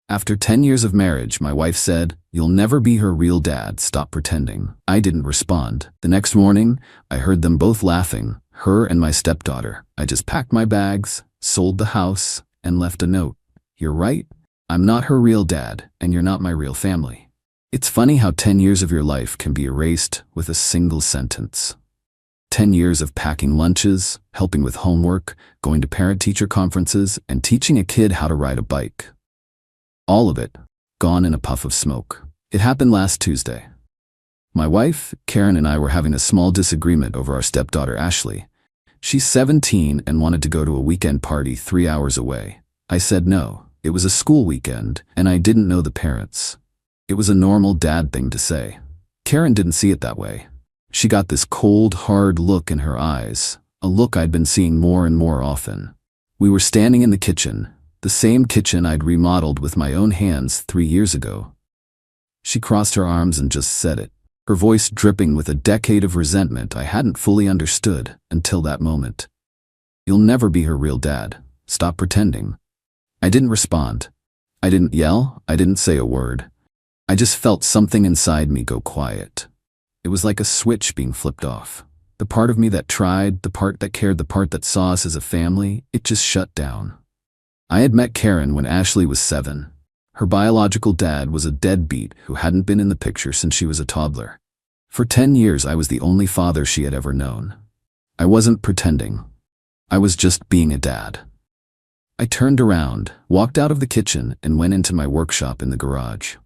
After 10 years of marriage, my wife said, "You'll never be her real dad, stop pretending." I didn't respond. The next morning, I heard them both laughing, her and my stepdaughter. I just packed my bags, sold the house, and left a note. "You're right. I'm not her real dad, and you're not my real family." It's funny how 10 years of your life can be erased with a single sentence. 10 years of packing lunches, helping with homework, going to parent-teacher conferences, and teaching a kid how to ride a bike. All of it, gone in a puff of smoke. It happened last Tuesday. My wife, Karen, and I were having a small disagreement over our stepdaughter, Ashley. She's 17 and wanted to go to a weekend party 3 hours away. I said no. It was a school weekend, and I didn't know the parents. It was a normal dad thing to say. Karen didn't see it that way. She got this cold, hard look in her eyes, a look I'd been seeing more and more often. We were standing in the kitchen, the same kitchen I'd remodeled with my own hands 3 years ago. She crossed her arms and just said it, her voice dripping with a decade of resentment I hadn't fully understood until that moment. "You'll never be her real dad. Stop pretending." I didn't respond. I didn't yell. I didn't say a word. I just felt something inside me go quiet. It was like a switch being flipped off. The part of me that tried, the part that cared, the part that saw us as a family, it just shut down. I had met Karen when Ashley was 7. Her biological dad was a deadbeat who hadn't been in the picture since she was a toddler. For 10 years, I was the only father she had ever known. I wasn't pretending. I was just being a dad. I turned around, walked out of the kitchen, and went into my workshop in the garage.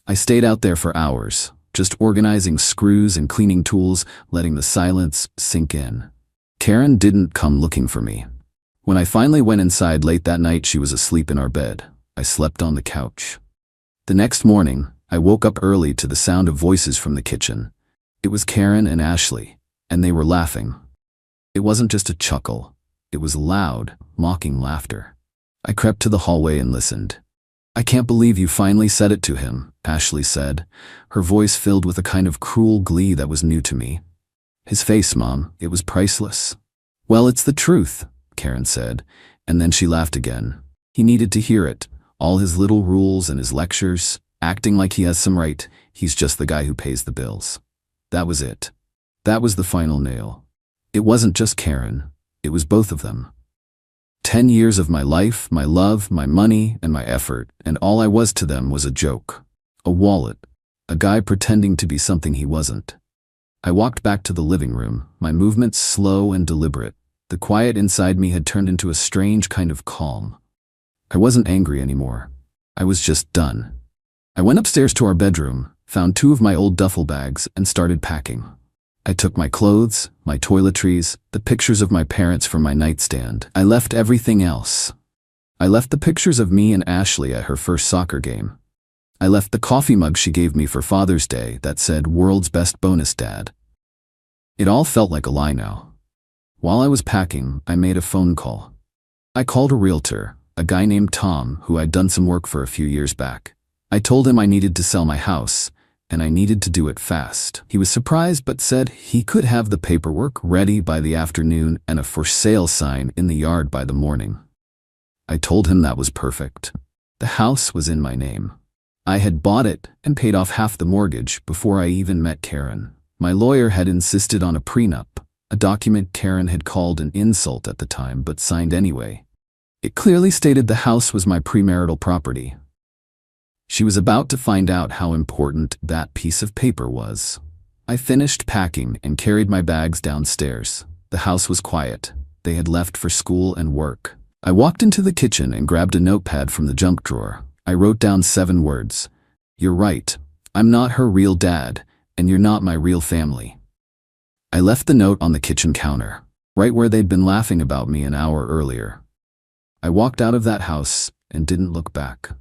I stayed out there for hours, just organizing screws and cleaning tools, letting the silence sink in. Karen didn't come looking for me. When I finally went inside late that night, she was asleep in our bed. I slept on the couch. The next morning, I woke up early to the sound of voices from the kitchen. It was Karen and Ashley, and they were laughing. It wasn't just a chuckle. It was loud, mocking laughter. I crept to the hallway and listened. "I can't believe you finally said it to him," Ashley said, her voice filled with a kind of cruel glee that was new to me. "His face, Mom, it was priceless." "Well, it's the truth," Karen said, and then she laughed again. "He needed to hear it, all his little rules and his lectures, acting like he has some right. He's just the guy who pays the bills." That was it. That was the final nail. It wasn't just Karen, it was both of them. 10 years of my life, my love, my money, and my effort, and all I was to them was a joke. A wallet. A guy pretending to be something he wasn't. I walked back to the living room, my movements slow and deliberate. The quiet inside me had turned into a strange kind of calm. I wasn't angry anymore. I was just done. I went upstairs to our bedroom, found 2 of my old duffel bags, and started packing. I took my clothes, my toiletries, the pictures of my parents from my nightstand. I left everything else. I left the pictures of me and Ashley at her first soccer game. I left the coffee mug she gave me for Father's Day that said, "World's Best Bonus Dad." It all felt like a lie now. While I was packing, I made a phone call. I called a realtor, a guy named Tom who I'd done some work for a few years back. I told him I needed to sell my house, and I needed to do it fast. He was surprised but said he could have the paperwork ready by the afternoon and a for sale sign in the yard by the morning. I told him that was perfect. The house was in my name. I had bought it and paid off half the mortgage before I even met Karen. My lawyer had insisted on a prenup, a document Karen had called an insult at the time but signed anyway. It clearly stated the house was my premarital property. She was about to find out how important that piece of paper was. I finished packing and carried my bags downstairs. The house was quiet. They had left for school and work. I walked into the kitchen and grabbed a notepad from the junk drawer. I wrote down 7 words. "You're right. I'm not her real dad, and you're not my real family." I left the note on the kitchen counter, right where they'd been laughing about me an hour earlier. I walked out of that house and didn't look back.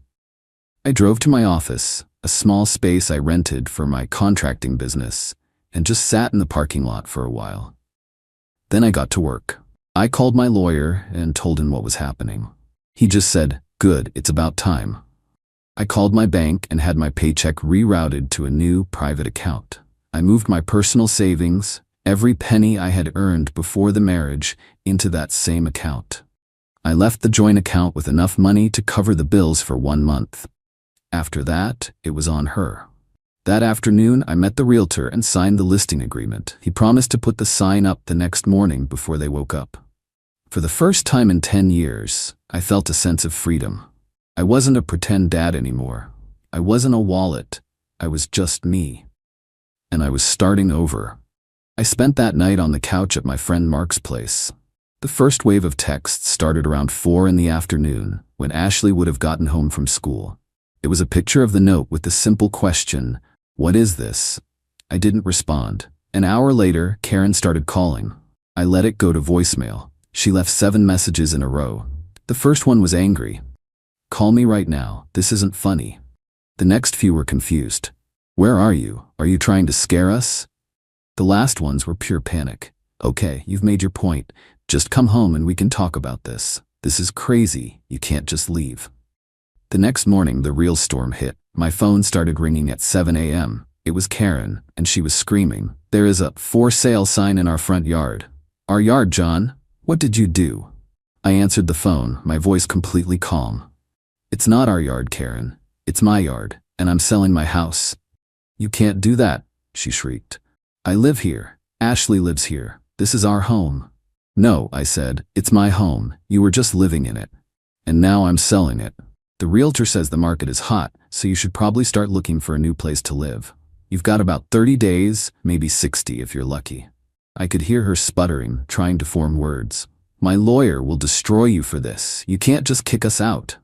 I drove to my office, a small space I rented for my contracting business, and just sat in the parking lot for a while. Then I got to work. I called my lawyer and told him what was happening. He just said, "Good, it's about time." I called my bank and had my paycheck rerouted to a new private account. I moved my personal savings, every penny I had earned before the marriage, into that same account. I left the joint account with enough money to cover the bills for 1 month. After that, it was on her. That afternoon, I met the realtor and signed the listing agreement. He promised to put the sign up the next morning before they woke up. For the first time in 10 years, I felt a sense of freedom. I wasn't a pretend dad anymore. I wasn't a wallet. I was just me. And I was starting over. I spent that night on the couch at my friend Mark's place. The first wave of texts started around 4 in the afternoon, when Ashley would have gotten home from school. It was a picture of the note with the simple question, "What is this?" I didn't respond. An hour later, Karen started calling. I let it go to voicemail. She left 7 messages in a row. The first one was angry. "Call me right now. This isn't funny." The next few were confused. "Where are you? Are you trying to scare us?" The last ones were pure panic. "Okay, you've made your point. Just come home and we can talk about this. This is crazy. You can't just leave." The next morning, the real storm hit. My phone started ringing at 7 a.m. It was Karen, and she was screaming, "There is a for sale sign in our front yard." "Our yard, John? What did you do?" I answered the phone, my voice completely calm. "It's not our yard, Karen. It's my yard, and I'm selling my house." "You can't do that," she shrieked. "I live here. Ashley lives here. This is our home." "No," I said, "it's my home. You were just living in it. And now I'm selling it. The realtor says the market is hot, so you should probably start looking for a new place to live. You've got about 30 days, maybe 60 if you're lucky." I could hear her sputtering, trying to form words. "My lawyer will destroy you for this. You can't just kick us out."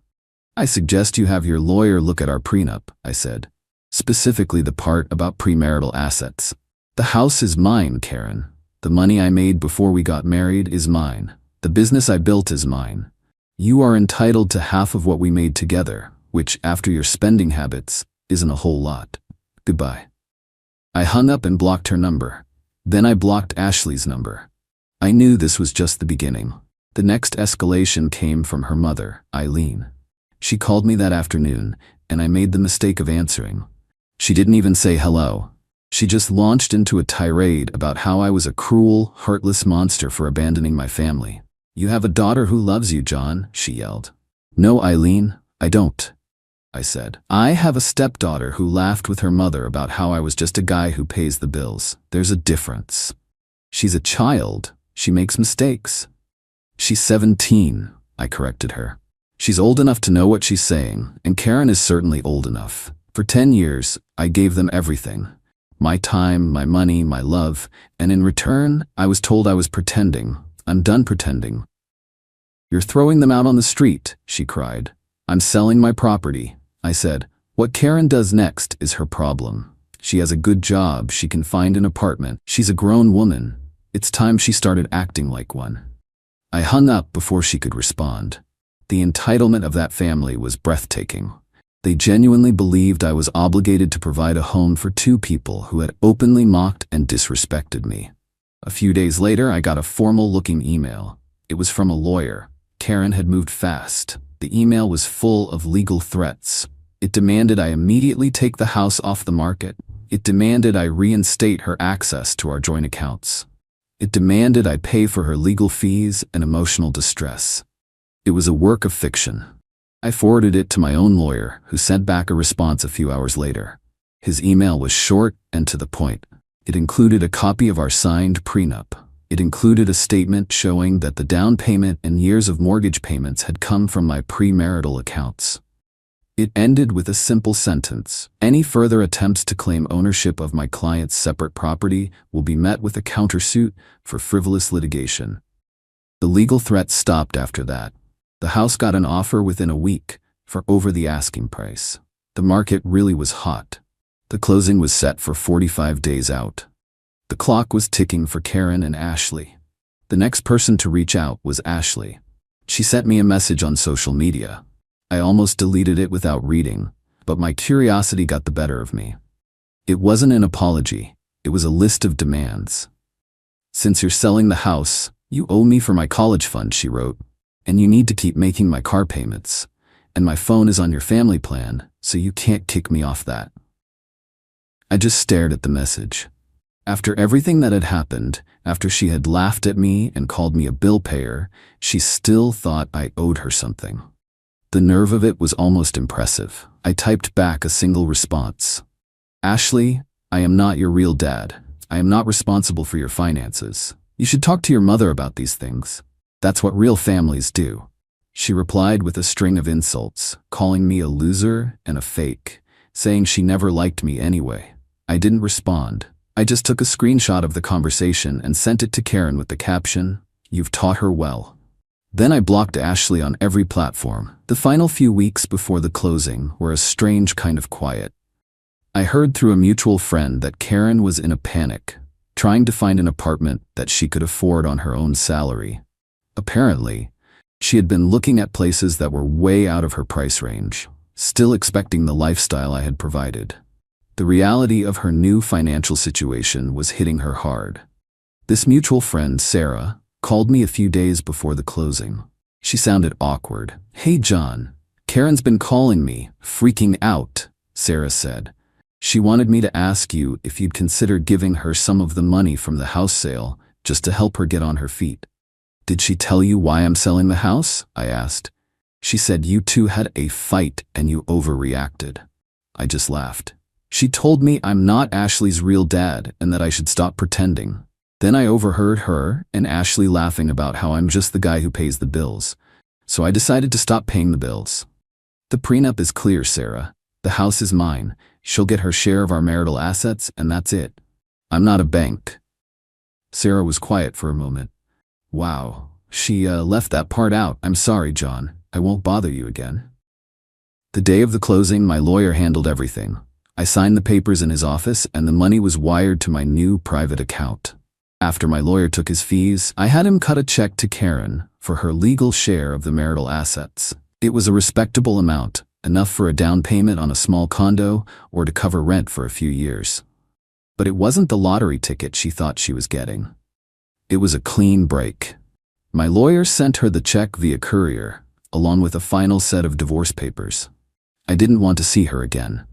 "I suggest you have your lawyer look at our prenup," I said. "Specifically the part about premarital assets. The house is mine, Karen. The money I made before we got married is mine. The business I built is mine. You are entitled to half of what we made together, which, after your spending habits, isn't a whole lot. Goodbye." I hung up and blocked her number. Then I blocked Ashley's number. I knew this was just the beginning. The next escalation came from her mother, Eileen. She called me that afternoon, and I made the mistake of answering. She didn't even say hello. She just launched into a tirade about how I was a cruel, heartless monster for abandoning my family. "You have a daughter who loves you, John," she yelled. "No, Eileen, I don't," I said. "I have a stepdaughter who laughed with her mother about how I was just a guy who pays the bills. There's a difference. She's a child. She makes mistakes." "She's 17, I corrected her. "She's old enough to know what she's saying, and Karen is certainly old enough. For 10 years, I gave them everything. My time, my money, my love, and in return, I was told I was pretending. I'm done pretending." "You're throwing them out on the street," she cried. "I'm selling my property," I said. "What Karen does next is her problem. She has a good job, she can find an apartment, she's a grown woman. It's time she started acting like one." I hung up before she could respond. The entitlement of that family was breathtaking. They genuinely believed I was obligated to provide a home for 2 people who had openly mocked and disrespected me. A few days later, I got a formal-looking email. It was from a lawyer. Karen had moved fast. The email was full of legal threats. It demanded I immediately take the house off the market. It demanded I reinstate her access to our joint accounts. It demanded I pay for her legal fees and emotional distress. It was a work of fiction. I forwarded it to my own lawyer, who sent back a response a few hours later. His email was short and to the point. It included a copy of our signed prenup. It included a statement showing that the down payment and years of mortgage payments had come from my premarital accounts. It ended with a simple sentence: "Any further attempts to claim ownership of my client's separate property will be met with a countersuit for frivolous litigation." The legal threats stopped after that. The house got an offer within a week for over the asking price. The market really was hot. The closing was set for 45 days out. The clock was ticking for Karen and Ashley. The next person to reach out was Ashley. She sent me a message on social media. I almost deleted it without reading, but my curiosity got the better of me. It wasn't an apology. It was a list of demands. "Since you're selling the house, you owe me for my college fund," she wrote, "and you need to keep making my car payments. And my phone is on your family plan, so you can't kick me off that." I just stared at the message. After everything that had happened, after she had laughed at me and called me a bill payer, she still thought I owed her something. The nerve of it was almost impressive. I typed back a single response. Ashley, I am not your real dad. I am not responsible for your finances. You should talk to your mother about these things. That's what real families do. She replied with a string of insults, calling me a loser and a fake, saying she never liked me anyway. I didn't respond. I just took a screenshot of the conversation and sent it to Karen with the caption, "You've taught her well." Then I blocked Ashley on every platform. The final few weeks before the closing were a strange kind of quiet. I heard through a mutual friend that Karen was in a panic, trying to find an apartment that she could afford on her own salary. Apparently, she had been looking at places that were way out of her price range, still expecting the lifestyle I had provided. The reality of her new financial situation was hitting her hard. This mutual friend, Sarah, called me a few days before the closing. She sounded awkward. "Hey John, Karen's been calling me, freaking out," Sarah said. "She wanted me to ask you if you'd consider giving her some of the money from the house sale just to help her get on her feet." "Did she tell you why I'm selling the house?" I asked. "She said you two had a fight and you overreacted." I just laughed. "She told me I'm not Ashley's real dad and that I should stop pretending." Then I overheard her and Ashley laughing about how I'm just the guy who pays the bills. So I decided to stop paying the bills. "The prenup is clear, Sarah. The house is mine. She'll get her share of our marital assets and that's it. I'm not a bank." Sarah was quiet for a moment. "Wow, she left that part out. I'm sorry, John. I won't bother you again." The day of the closing, my lawyer handled everything. I signed the papers in his office and the money was wired to my new private account. After my lawyer took his fees, I had him cut a check to Karen for her legal share of the marital assets. It was a respectable amount, enough for a down payment on a small condo or to cover rent for a few years. But it wasn't the lottery ticket she thought she was getting. It was a clean break. My lawyer sent her the check via courier, along with a final set of divorce papers. I didn't want to see her again.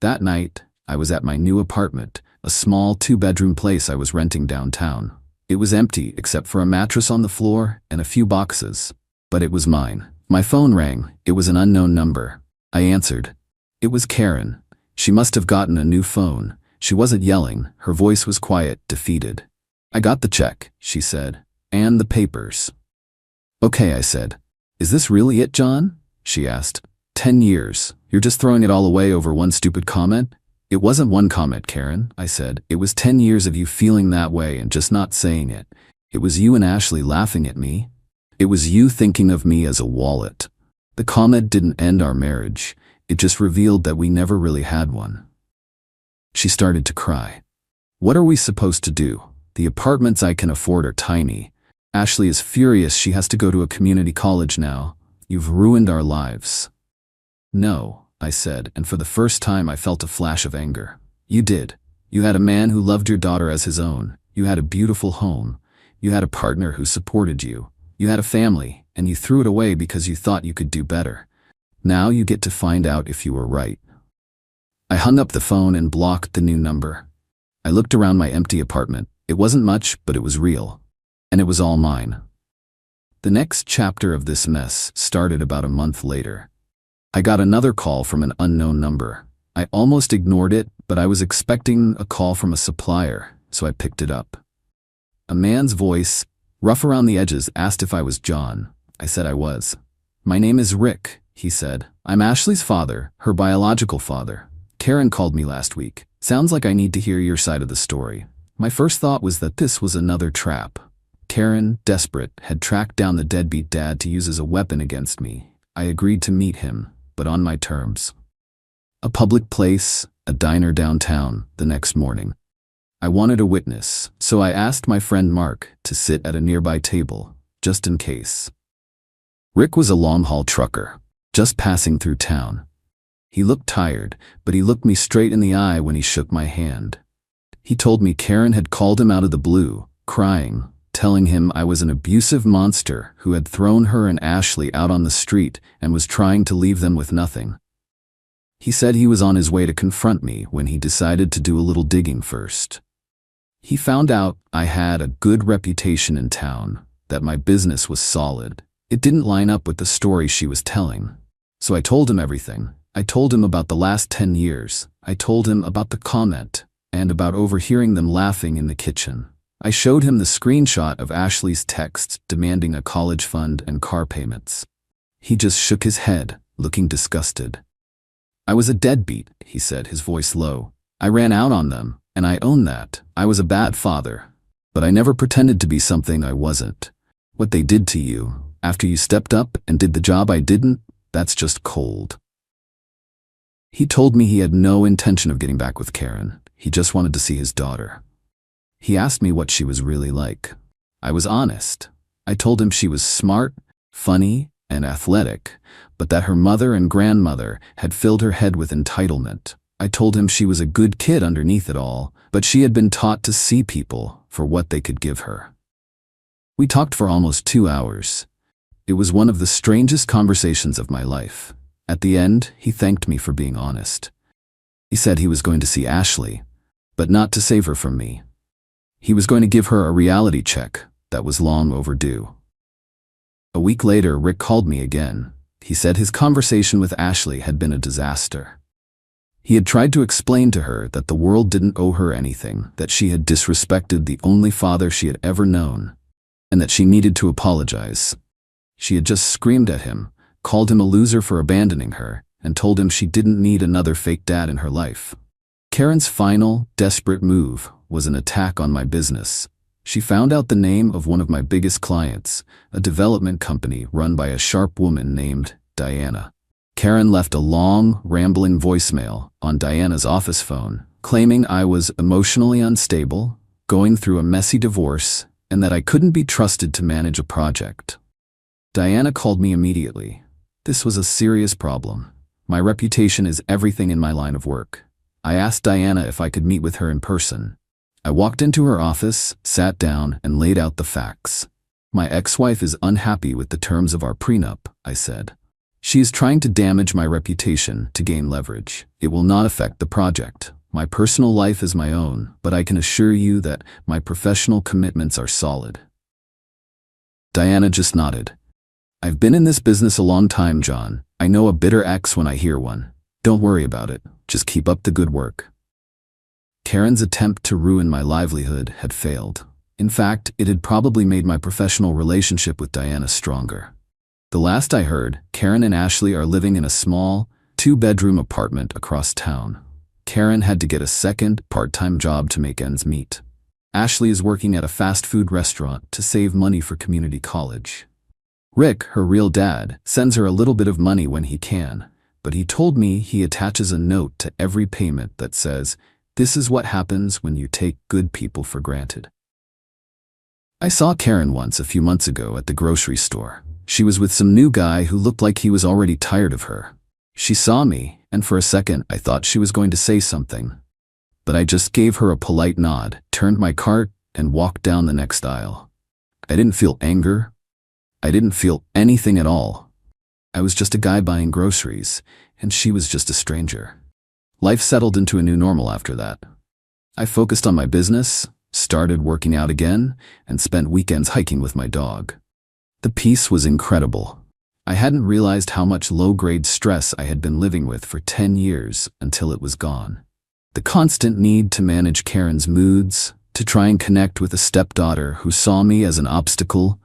That night, I was at my new apartment, a small 2-bedroom place I was renting downtown. It was empty except for a mattress on the floor and a few boxes, but it was mine. My phone rang. It was an unknown number. I answered. It was Karen. She must have gotten a new phone. She wasn't yelling. Her voice was quiet, defeated. "I got the check," she said, "and the papers." "Okay," I said. "Is this really it, John?" she asked. 10 years. You're just throwing it all away over one stupid comment?" "It wasn't one comment, Karen," I said. "It was 10 years of you feeling that way and just not saying it. It was you and Ashley laughing at me. It was you thinking of me as a wallet. The comment didn't end our marriage. It just revealed that we never really had one." She started to cry. "What are we supposed to do? The apartments I can afford are tiny. Ashley is furious she has to go to a community college now. You've ruined our lives." "No," I said, and for the first time I felt a flash of anger. "You did. You had a man who loved your daughter as his own. You had a beautiful home. You had a partner who supported you. You had a family, and you threw it away because you thought you could do better. Now you get to find out if you were right." I hung up the phone and blocked the new number. I looked around my empty apartment. It wasn't much, but it was real. And it was all mine. The next chapter of this mess started about a month later. I got another call from an unknown number. I almost ignored it, but I was expecting a call from a supplier, so I picked it up. A man's voice, rough around the edges, asked if I was John. I said I was. "My name is Rick," he said. "I'm Ashley's father, her biological father. Karen called me last week. Sounds like I need to hear your side of the story." My first thought was that this was another trap. Karen, desperate, had tracked down the deadbeat dad to use as a weapon against me. I agreed to meet him, but on my terms. A public place, a diner downtown, the next morning. I wanted a witness, so I asked my friend Mark to sit at a nearby table, just in case. Rick was a long-haul trucker, just passing through town. He looked tired, but he looked me straight in the eye when he shook my hand. He told me Karen had called him out of the blue, crying, telling him I was an abusive monster who had thrown her and Ashley out on the street and was trying to leave them with nothing. He said he was on his way to confront me when he decided to do a little digging first. He found out I had a good reputation in town, that my business was solid, It didn't line up with the story she was telling. So I told him everything. I told him about the last 10 years. I told him about the comment and about overhearing them laughing in the kitchen. I showed him the screenshot of Ashley's texts demanding a college fund and car payments. He just shook his head, looking disgusted. I was a deadbeat, he said, his voice low. I ran out on them, and I own that. I was a bad father. But I never pretended to be something I wasn't. What they did to you, after you stepped up and did the job I didn't, that's just cold. He told me he had no intention of getting back with Karen. He just wanted to see his daughter. He asked me what she was really like. I was honest. I told him she was smart, funny, and athletic, but that her mother and grandmother had filled her head with entitlement. I told him she was a good kid underneath it all, but she had been taught to see people for what they could give her. We talked for almost 2 hours. It was one of the strangest conversations of my life. At the end, he thanked me for being honest. He said he was going to see Ashley, but not to save her from me. He was going to give her a reality check that was long overdue. A week later, Rick called me again. He said his conversation with Ashley had been a disaster. He had tried to explain to her that the world didn't owe her anything, that she had disrespected the only father she had ever known, and that she needed to apologize. She had just screamed at him, called him a loser for abandoning her, and told him she didn't need another fake dad in her life. Karen's final, desperate move was an attack on my business. She found out the name of one of my biggest clients, a development company run by a sharp woman named Diana. Karen left a long, rambling voicemail on Diana's office phone, claiming I was emotionally unstable, going through a messy divorce, and that I couldn't be trusted to manage a project. Diana called me immediately. This was a serious problem. My reputation is everything in my line of work. I asked Diana if I could meet with her in person. I walked into her office, sat down, and laid out the facts. My ex-wife is unhappy with the terms of our prenup, I said. She is trying to damage my reputation to gain leverage. It will not affect the project. My personal life is my own, but I can assure you that my professional commitments are solid. Diana just nodded. I've been in this business a long time, John. I know a bitter ex when I hear one. Don't worry about it. Just keep up the good work. Karen's attempt to ruin my livelihood had failed. In fact, it had probably made my professional relationship with Diana stronger. The last I heard, Karen and Ashley are living in a small, 2-bedroom apartment across town. Karen had to get a second, part-time job to make ends meet. Ashley is working at a fast food restaurant to save money for community college. Rick, her real dad, sends her a little bit of money when he can, but he told me he attaches a note to every payment that says, "This is what happens when you take good people for granted." I saw Karen once a few months ago at the grocery store. She was with some new guy who looked like he was already tired of her. She saw me, and for a second I thought she was going to say something. But I just gave her a polite nod, turned my cart, and walked down the next aisle. I didn't feel anger. I didn't feel anything at all. I was just a guy buying groceries, and she was just a stranger. Life settled into a new normal after that. I focused on my business, started working out again, and spent weekends hiking with my dog. The peace was incredible. I hadn't realized how much low-grade stress I had been living with for 10 years until it was gone. The constant need to manage Karen's moods, to try and connect with a stepdaughter who saw me as an obstacle,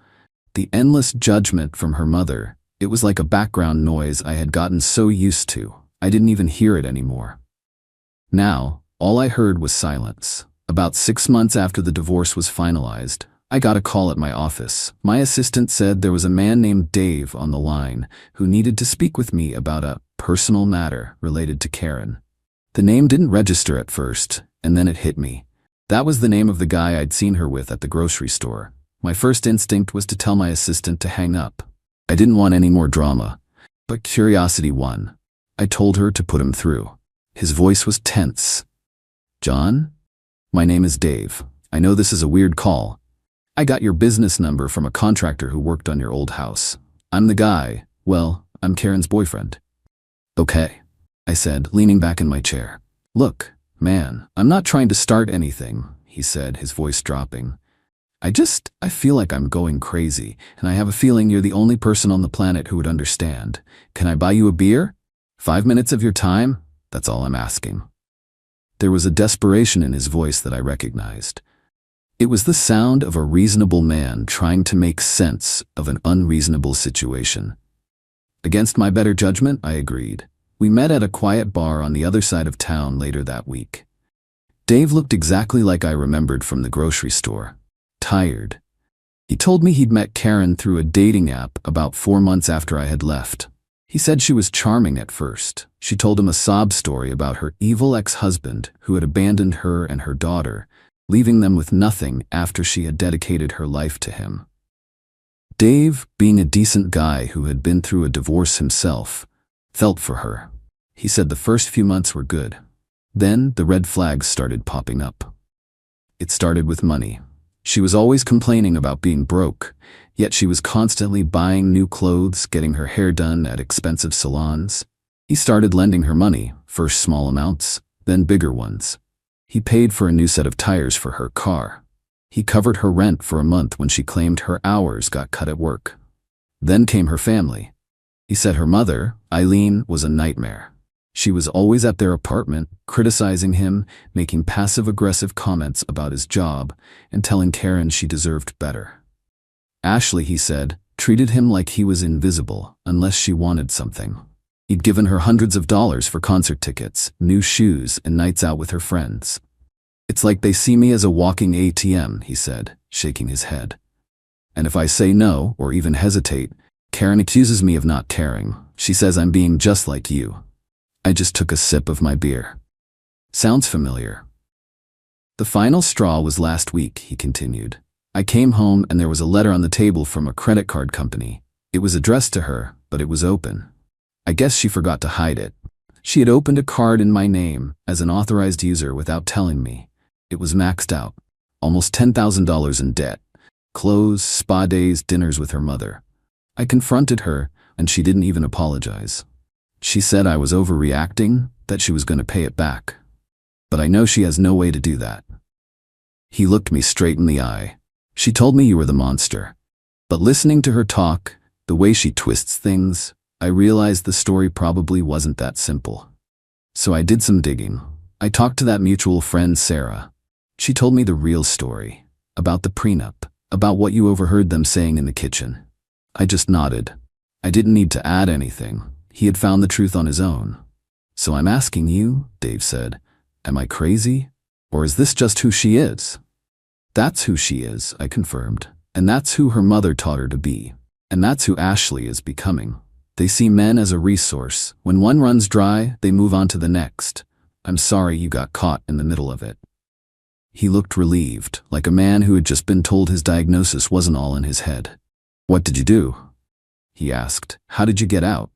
the endless judgment from her mother, it was like a background noise I had gotten so used to, I didn't even hear it anymore. Now, all I heard was silence. About 6 months after the divorce was finalized, I got a call at my office. My assistant said there was a man named Dave on the line who needed to speak with me about a personal matter related to Karen. The name didn't register at first, and then it hit me. That was the name of the guy I'd seen her with at the grocery store. My first instinct was to tell my assistant to hang up. I didn't want any more drama, but curiosity won. I told her to put him through. His voice was tense. "John? My name is Dave. I know this is a weird call. I got your business number from a contractor who worked on your old house. I'm the guy. Well, I'm Karen's boyfriend." "Okay," I said, leaning back in my chair. "Look, man, I'm not trying to start anything," he said, his voice dropping. I feel like I'm going crazy, and I have a feeling you're the only person on the planet who would understand. Can I buy you a beer? 5 minutes of your time? That's all I'm asking." There was a desperation in his voice that I recognized. It was the sound of a reasonable man trying to make sense of an unreasonable situation. Against my better judgment, I agreed. We met at a quiet bar on the other side of town later that week. Dave looked exactly like I remembered from the grocery store. Tired. He told me he'd met Karen through a dating app about 4 months after I had left. He said she was charming at first. She told him a sob story about her evil ex-husband who had abandoned her and her daughter, leaving them with nothing after she had dedicated her life to him. Dave, being a decent guy who had been through a divorce himself, felt for her. He said the first few months were good. Then the red flags started popping up. It started with money. She was always complaining about being broke, yet she was constantly buying new clothes, getting her hair done at expensive salons. He started lending her money, first small amounts, then bigger ones. He paid for a new set of tires for her car. He covered her rent for a month when she claimed her hours got cut at work. Then came her family. He said her mother, Eileen, was a nightmare. She was always at their apartment, criticizing him, making passive-aggressive comments about his job, and telling Karen she deserved better. Ashley, he said, treated him like he was invisible unless she wanted something. He'd given her hundreds of dollars for concert tickets, new shoes, and nights out with her friends. "It's like they see me as a walking ATM," he said, shaking his head. "And if I say no, or even hesitate, Karen accuses me of not caring. She says I'm being just like you." I just took a sip of my beer. "Sounds familiar." "The final straw was last week," he continued. "I came home and there was a letter on the table from a credit card company. It was addressed to her, but it was open. I guess she forgot to hide it. She had opened a card in my name as an authorized user without telling me. It was maxed out, almost $10,000 in debt. Clothes, spa days, dinners with her mother. I confronted her, and she didn't even apologize. She said I was overreacting, that she was going to pay it back. But I know she has no way to do that." He looked me straight in the eye. "She told me you were the monster. But listening to her talk, the way she twists things, I realized the story probably wasn't that simple. So I did some digging. I talked to that mutual friend, Sarah. She told me the real story, about the prenup, about what you overheard them saying in the kitchen." I just nodded. I didn't need to add anything. He had found the truth on his own. "So I'm asking you," Dave said, "am I crazy? Or is this just who she is?" "That's who she is," I confirmed. "And that's who her mother taught her to be. And that's who Ashley is becoming. They see men as a resource. When one runs dry, they move on to the next. I'm sorry you got caught in the middle of it." He looked relieved, like a man who had just been told his diagnosis wasn't all in his head. "What did you do?" he asked. "How did you get out?"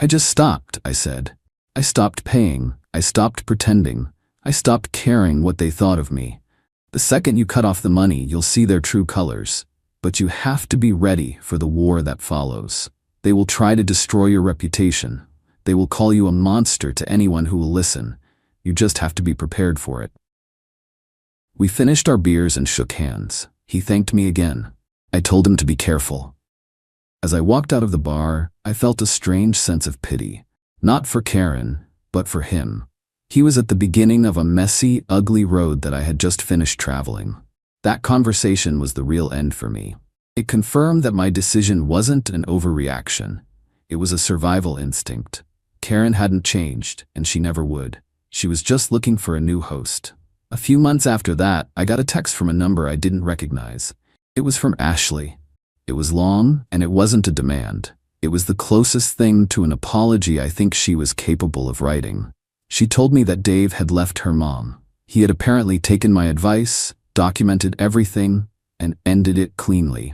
"I just stopped," I said. "I stopped paying. I stopped pretending. I stopped caring what they thought of me. The second you cut off the money, you'll see their true colors. But you have to be ready for the war that follows. They will try to destroy your reputation. They will call you a monster to anyone who will listen. You just have to be prepared for it." We finished our beers and shook hands. He thanked me again. I told him to be careful. As I walked out of the bar, I felt a strange sense of pity. Not for Karen, but for him. He was at the beginning of a messy, ugly road that I had just finished traveling. That conversation was the real end for me. It confirmed that my decision wasn't an overreaction. It was a survival instinct. Karen hadn't changed, and she never would. She was just looking for a new host. A few months after that, I got a text from a number I didn't recognize. It was from Ashley. It was long, and it wasn't a demand. It was the closest thing to an apology I think she was capable of writing. She told me that Dave had left her mom. He had apparently taken my advice, documented everything, and ended it cleanly.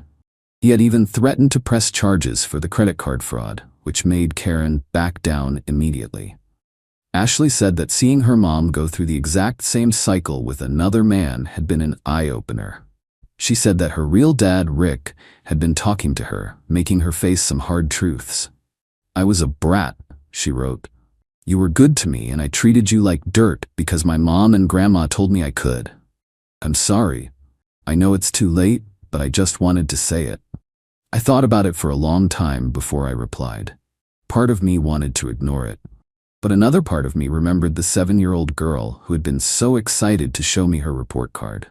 He had even threatened to press charges for the credit card fraud, which made Karen back down immediately. Ashley said that seeing her mom go through the exact same cycle with another man had been an eye-opener. She said that her real dad, Rick, had been talking to her, making her face some hard truths. "I was a brat," she wrote. "You were good to me and I treated you like dirt because my mom and grandma told me I could. I'm sorry. I know it's too late, but I just wanted to say it. I thought about it for a long time before I replied. Part of me wanted to ignore it, but another part of me remembered the 7-year-old girl who had been so excited to show me her report card.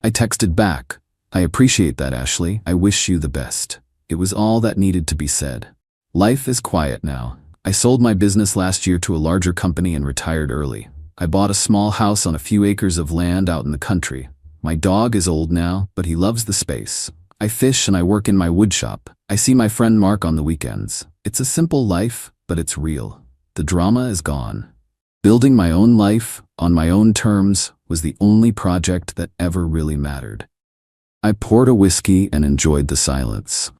I texted back, "I appreciate that, Ashley. I wish you the best." It was all that needed to be said. Life is quiet now. I sold my business last year to a larger company and retired early. I bought a small house on a few acres of land out in the country. My dog is old now, but he loves the space. I fish and I work in my woodshop. I see my friend Mark on the weekends. It's a simple life, but it's real. The drama is gone. Building my own life, on my own terms, was the only project that ever really mattered. I poured a whiskey and enjoyed the silence.